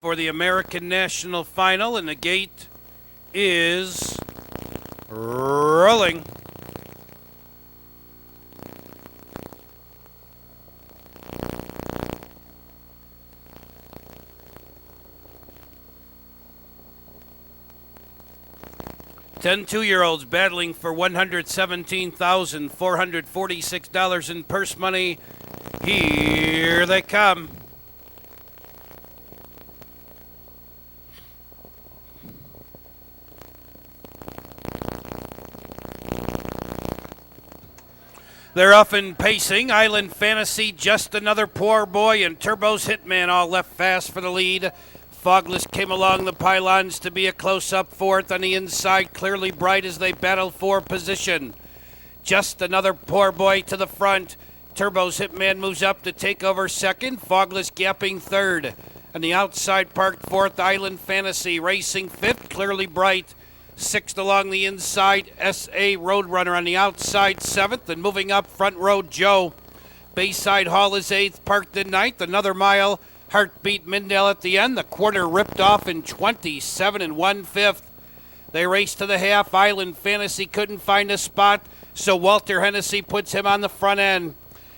for the American National Final, and the gate is rolling. Ten two-year-olds battling for $117,446 in purse money. Here they come. They're off and pacing. Island Fantasy, Just Another Poor Boy, and Turbo's Hitman all left fast for the lead. Fogless came along the pylons to be a close-up fourth on the inside, clearly bright as they battle for position. Just Another Poor Boy to the front. Turbo's Hitman moves up to take over second. Fogless gapping third. On the outside, parked fourth, Island Fantasy racing fifth, clearly bright. Sixth along the inside, S.A. Roadrunner on the outside, seventh, and moving up, Front Road Joe. Bayside Hall is eighth, parked in ninth, another mile. Heartbeat Mindale at the end, the quarter ripped off in 27 and 1/5. They race to the half. Island Fantasy couldn't find a spot, so Walter Hennessy puts him on the front end.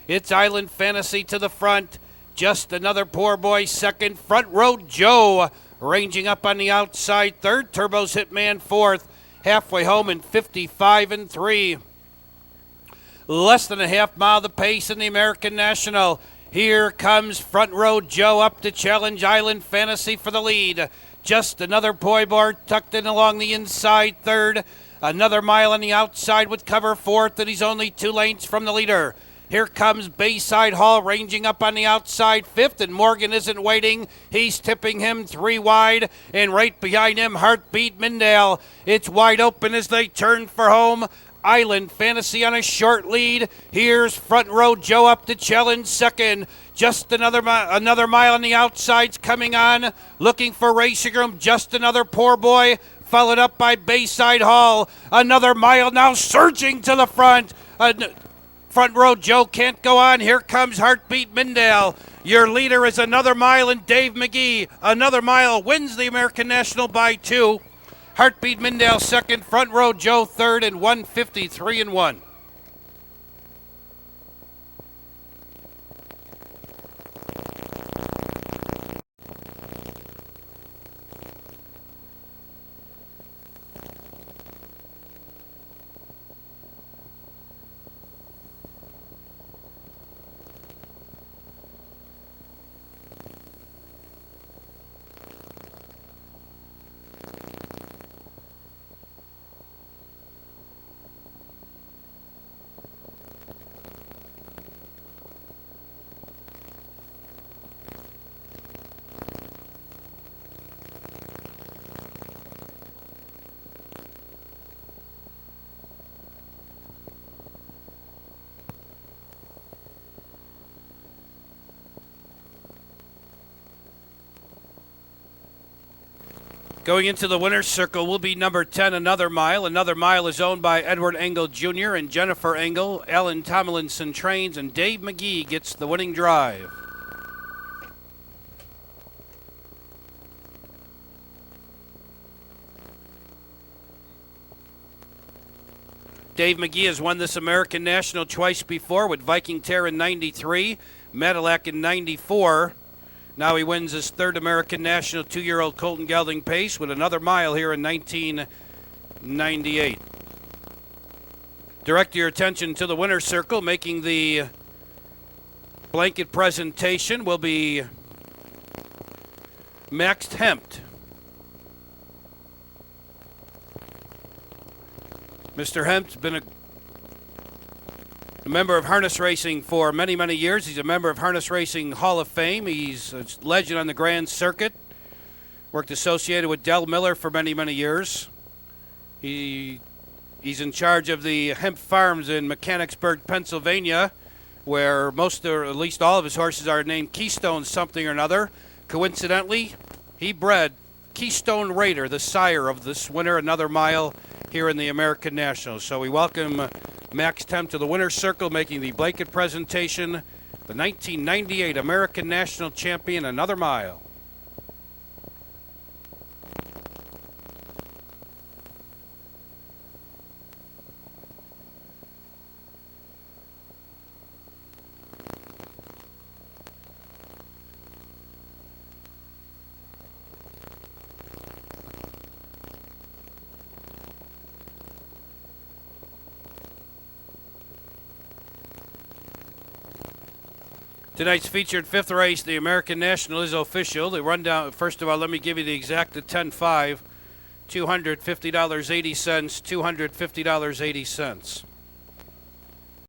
It's Island Fantasy to the front. Just Another Poor Boy second. Front Road Joe ranging up on the outside third. Turbo's Hitman fourth. Halfway home in 55 and 3. Less than a half mile the pace in the American National. Here comes Front Road Joe up to challenge Island Fantasy for the lead. Just Another Poor Boy tucked in along the inside third. Another mile on the outside would cover fourth, and he's only 2 lengths from the leader. Here comes Bayside Hall ranging up on the outside fifth, and Morgan isn't waiting. He's tipping him 3 wide, and right behind him, Heartbeat Mindale. It's wide open as they turn for home. Island Fantasy on a short lead. Here's Front Row Joe up to challenge second. Just another mile on the outsides coming on. Looking for racing room. Just Another Poor Boy. Followed up by Bayside Hall. Another mile now surging to the front. Front Row Joe can't go on. Here comes Heartbeat Mindale. Your leader is another mile, and Dave Magee. Another mile wins the American National by 2. Heartbeat Mindale second, Front Row Joe third, and 153 and 1. Going into the winner's circle will be number 10, Another Mile. Another Mile is owned by Edward Engel Jr. and Jennifer Engel. Alan Tomlinson trains, and Dave Magee gets the winning drive. Dave Magee has won this American National twice before with Viking Tear in 93, Madillac in 94. Now he wins his third American National 2-year-old Colton Gelding pace with Another Mile here in 1998. Direct your attention to the winner's circle. Making the blanket presentation will be Max Hempt. Mr. Hemp's been a member of harness racing for many, many years. He's a member of Harness Racing Hall of Fame. He's a legend on the Grand Circuit. Worked associated with Del Miller for many, many years. He's in charge of the hemp farms in Mechanicsburg, Pennsylvania, where most or at least all of his horses are named Keystone something or another. Coincidentally, he bred Keystone Raider, the sire of this winner, Another Mile, here in the American National. So we welcome Max Temp to the winner's circle, making the blanket presentation, the 1998 American National Champion, Another Mile. Tonight's featured fifth race, the American National, is official. The rundown, first of all, let me give you the exact at 10-5, $250.80, $250.80.